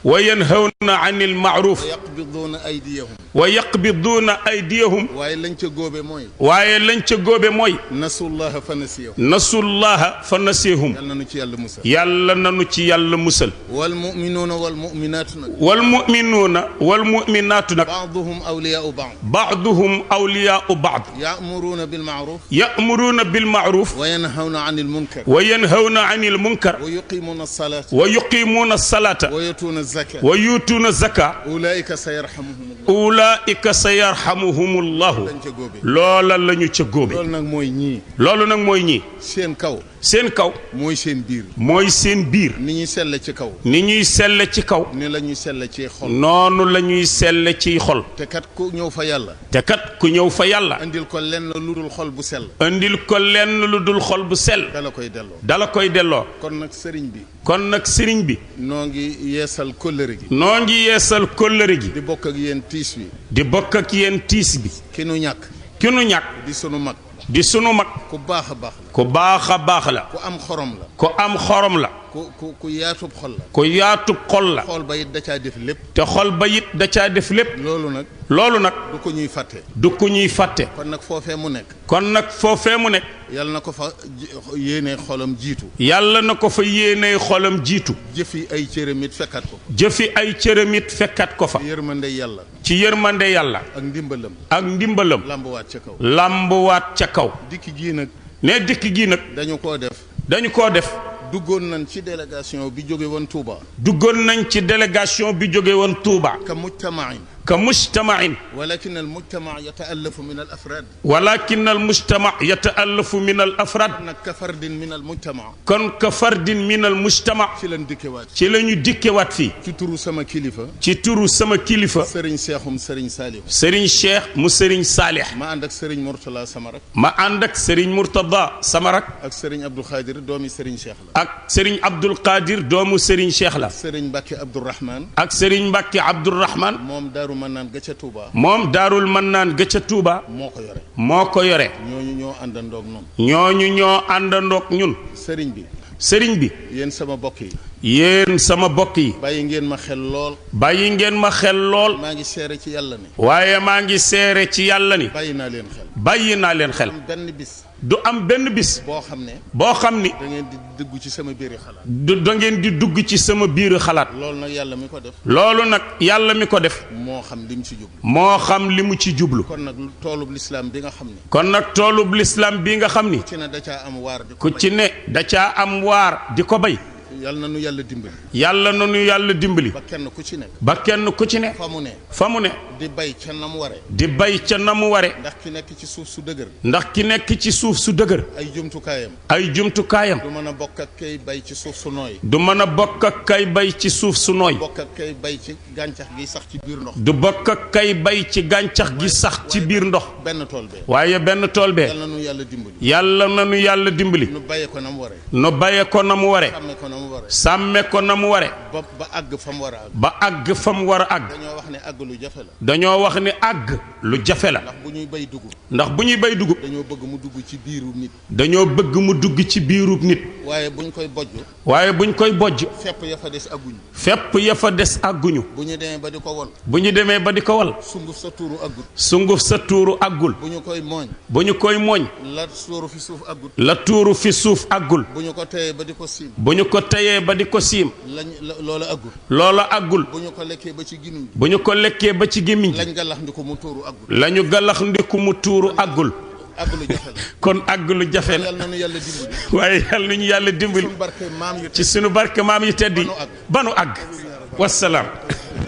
وينهون عن المعروف ويقبضون أيديهم ويقبضون أيديهم waaye lañ ca góobe mooy نسوا الله فنسيهم نسوا الله فنسيهم yàlla nanu ci yàlla musal والمؤمنون والمؤمنات nag بعضهم أولياء بعض بعضهم أولياء بعض يأمرون بالمعروف وينهون عن المنكر ويقيمون الصلاة ويؤتون الزكاة أولئك سيرحمهم الله loola lañu ca góobe loolu nag mooy ñii seen kaw mooy seen biir ni ñuy selle ci kaw ni la ñuy selle ci xol noonu la ñuy selle ci xol te kat ku ñëw fa yàlla andil ko lenn lu dul xol bu sell dala koy delloo kon nag sëriñ bi noo ngi yeesal kóllëre gi di bokk ak yéen tiis bi ki nu ñàkk di sunu mag ku baax a baax la ku am xorom la ku yaatub xol la xol ba it da caa def lépp te xol ba it da caa def lépp loolu nag du ko ñuy fàtte kon nag foofee mu nekk yàlla na ko fa yéene xolam jiitu jëfi ay cëramit fekkat ko fa ci yërmande yàlla ak ndimbalam lambuwaat ca kaw dikk gii nag dañu koo def duggoon nañ ci délégation bi jóge woon Touba كمجتمع ولكن المجتمع يتألف من الأفراد كن كفرد من المجتمع ci lañu dikkewaat fii ci turu sama kilifa Serigne Cheikh mu Serigne Salih ma ànd ak Serigne Mourtada sama rak ak Serigne Abdul Qadir doomu Serigne Cheikh la ak Serigne Abdul Qadir doomu Serigne Cheikh la Serigne Mbacke Abdourahman moom daarul mannaan ga ca Touba moo ko yore ñooñu ñoo àndandoog ñun sëriñ bi yéen sama bokk yi bàyyi ngeen ma xel lool maa ngi seere ci yàlla ni bàyyi naa leen xel du am benn bis boo xam ni da ngeen di dugg ci sama biir xalaat loolu nag yàlla mi ko def moo xam li mu ci jublu kon nag toolub lislaam bi nga xam ni ku ci ne da caa am waar di ko bay yàlla na nu yàlla dimbali ba kenn ku ci ne fa mu ne di bay ca na mu ware ndax ki nekk ci suuf su dëgër ay jumtukaayam du mën a bokk ak kay bay ci suuf su nooy du bokk ak kay bay ci gàncax gi sax ci biir ndox waaye benn tool bee yàlla na nu yàlla dimbali nu baye ko na mu ware sàmme ko na mu ware ba àgg fa mu war a àgg dañoo wax ne àgg lu jafe la ndax bu ñuy bay dugub dañoo bëgg mu dugg ci biirub nit waaye buñ koy bojj fepp ya fa des àgguñu bu ñu demee ba di ko wal sunguf sa tuuru àggul bu ñu koy mooñ la tuuru fi suuf àggul bu ñu ko teyee ba di ko siim loola àggul bu ñu ko lekkee ba ci gémmiñ lañu galax ndiku mu tuuru àggul kon àgg lu jafe la waaye yàlla nañu yàlla dimbali ci sunu barke maam yi tedd yi ba nu àgg wasalaam